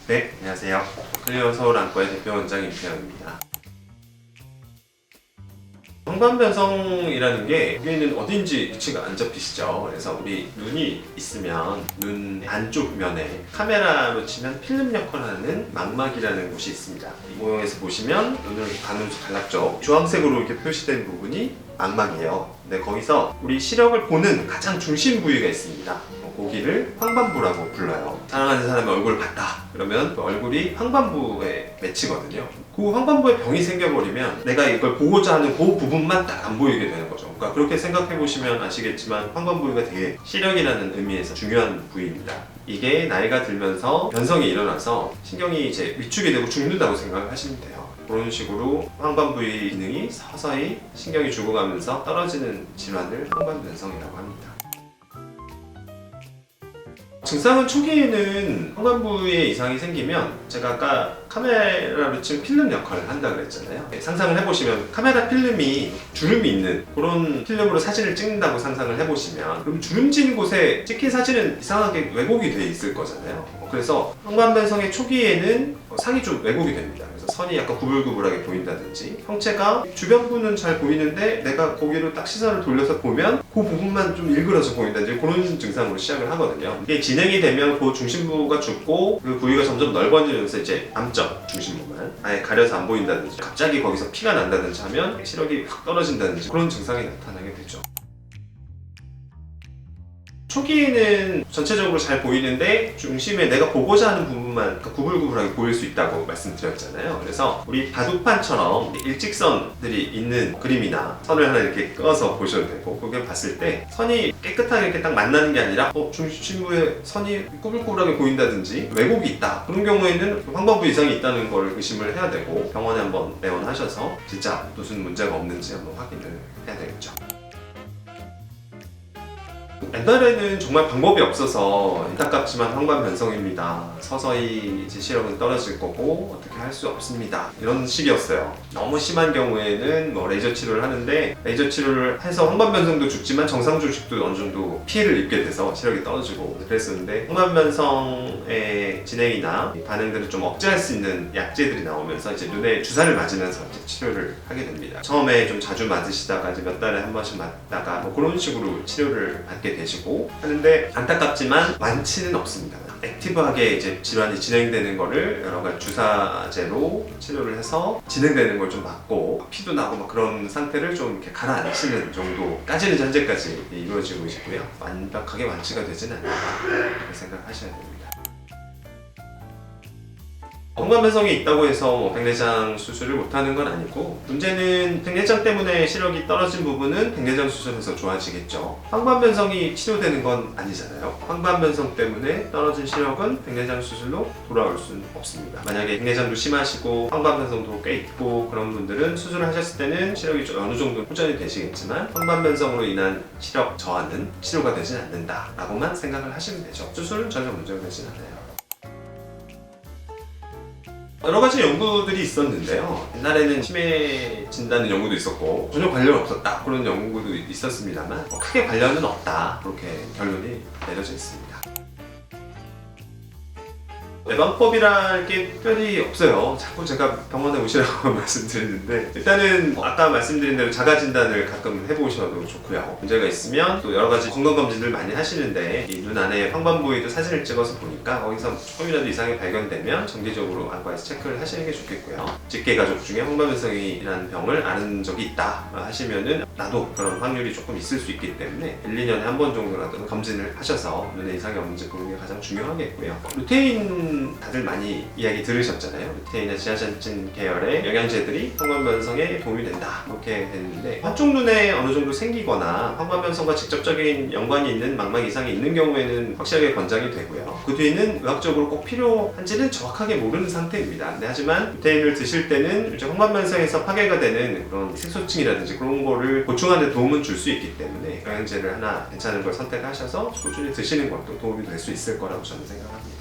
네, 안녕하세요. 클리어 서울 안과의 대표 원장 임태현입니다. 황반변성이라는 게 여기는 어딘지 위치가 안 잡히시죠? 그래서 우리 눈이 있으면 눈 안쪽 면에 카메라로 치면 필름 역할을 하는 망막이라는 곳이 있습니다. 이 모형에서 보시면 눈을 가누면서 갈랐죠. 주황색으로 이렇게 표시된 부분이 망막이에요. 근데 거기서 우리 시력을 보는 가장 중심 부위가 있습니다. 거기를 황반부라고 불러요. 사랑하는 사람의 얼굴을 봤다 그러면 그 얼굴이 황반부에 맺히거든요. 그 황반부에 병이 생겨버리면 내가 이걸 보고자 하는 그 부분만 딱 안 보이게 되는 거죠. 그러니까 그렇게 생각해 보시면 아시겠지만 황반부가 되게 시력이라는 의미에서 중요한 부위입니다. 이게 나이가 들면서 변성이 일어나서 신경이 이제 위축이 되고 죽는다고 생각을 하시면 돼요. 그런 식으로 황반부의 기능이 서서히 신경이 죽어가면서 떨어지는 질환을 황반변성이라고 합니다. 증상은 초기에는 황반부에 이상이 생기면 제가 아까 카메라로 치면 필름 역할을 한다 그랬잖아요. 상상을 해보시면 카메라 필름이 주름이 있는 그런 필름으로 사진을 찍는다고 상상을 해보시면 그럼 주름진 곳에 찍힌 사진은 이상하게 왜곡이 돼 있을 거잖아요. 그래서 황반변성의 초기에는 상이 좀 왜곡이 됩니다. 그래서 선이 약간 구불구불하게 보인다든지 형체가 주변부는 잘 보이는데 내가 거기로 딱 시선을 돌려서 보면 그 부분만 좀 일그러져 보인다든지 그런 증상으로 시작을 하거든요. 이게 진행이 되면 그 중심부가 죽고 그 부위가 점점 넓어지면서 이제 암점 중심부만 아예 가려서 안 보인다든지 갑자기 거기서 피가 난다든지 하면 시력이 확 떨어진다든지 그런 증상이 나타나게 되죠. 초기에는 전체적으로 잘 보이는데 중심에 내가 보고자 하는 부분만 구불구불하게 보일 수 있다고 말씀드렸잖아요. 그래서 우리 바둑판처럼 일직선들이 있는 그림이나 선을 하나 이렇게 끄어서 보셔도 되고 그게 봤을 때 선이 깨끗하게 이렇게 딱 만나는 게 아니라 중심부에 선이 구불구불하게 보인다든지 왜곡이 있다. 그런 경우에는 황반부 이상이 있다는 걸 의심을 해야 되고 병원에 한번 내원하셔서 진짜 무슨 문제가 없는지 한번 확인을 해야 되겠죠. 옛날에는 정말 방법이 없어서 안타깝지만 황반변성입니다. 서서히 이제 시력은 떨어질 거고 어떻게 할 수 없습니다. 이런 식이었어요. 너무 심한 경우에는 뭐 레이저 치료를 하는데 레이저 치료를 해서 황반변성도 죽지만 정상 조직도 어느 정도 피해를 입게 돼서 시력이 떨어지고 그랬었는데 황반변성의 진행이나 반응들을 좀 억제할 수 있는 약제들이 나오면서 이제 눈에 주사를 맞으면서 이제 치료를 하게 됩니다. 처음에 좀 자주 맞으시다가 이제 몇 달에 한 번씩 맞다가 뭐 그런 식으로 치료를 받게 되시고 하는데 안타깝지만 완치는 없습니다. 액티브하게 이제 질환이 진행되는 거를 여러 가지 주사제로 치료를 해서 진행되는 걸 좀 막고 피도 나고 막 그런 상태를 좀 이렇게 가라앉히는 정도까지는 현재까지 이루어지고 있고요. 완벽하게 완치가 되지는 않는다 이렇게 생각하셔야 됩니다. 황반변성이 있다고 해서 뭐 백내장 수술을 못하는 건 아니고 문제는 백내장 때문에 시력이 떨어진 부분은 백내장 수술해서 좋아지겠죠. 황반변성이 치료되는 건 아니잖아요. 황반변성 때문에 떨어진 시력은 백내장 수술로 돌아올 수는 없습니다. 만약에 백내장도 심하시고 황반변성도 꽤 있고 그런 분들은 수술을 하셨을 때는 시력이 어느 정도 호전이 되시겠지만 황반변성으로 인한 시력 저하는 치료가 되진 않는다 라고만 생각을 하시면 되죠. 수술은 전혀 문제가 되진 않아요. 여러 가지 연구들이 있었는데요. 옛날에는 치매 진단의 연구도 있었고 전혀 관련 없었다 그런 연구도 있었습니다만 크게 관련은 없다 그렇게 결론이 내려져 있습니다. 예방법이랄 게 특별히 없어요. 자꾸 제가 병원에 오시라고 말씀드리는데 일단은 아까 말씀드린 대로 자가진단을 가끔 해보셔도 좋고요. 문제가 있으면 또 여러 가지 건강검진을 많이 하시는데 이 눈 안에 황반부에도 사진을 찍어서 보니까 거기서 조금이라도 이상이 발견되면 정기적으로 안과에서 체크를 하시는 게 좋겠고요. 직계가족 중에 황반변성이라는 병을 앓은 적이 있다 하시면은 나도 그런 확률이 조금 있을 수 있기 때문에 1, 2년에 한 번 정도라도 검진을 하셔서 눈에 이상이 없는지 보는 게 가장 중요하겠고요. 루테인 다들 많이 이야기 들으셨잖아요. 루테인이나 지아젠틴 계열의 영양제들이 황반변성에 도움이 된다 이렇게 되는데 한쪽 눈에 어느 정도 생기거나 황반변성과 직접적인 연관이 있는 망막 이상이 있는 경우에는 확실하게 권장이 되고요. 그 뒤에는 의학적으로 꼭 필요한지는 정확하게 모르는 상태입니다. 근데 하지만 루테인을 드실 때는 이제 황반변성에서 파괴가 되는 그런 색소층이라든지 그런 거를 보충하는 데 도움은 줄 수 있기 때문에 영양제를 하나 괜찮은 걸 선택하셔서 꾸준히 드시는 것도 도움이 될 수 있을 거라고 저는 생각합니다.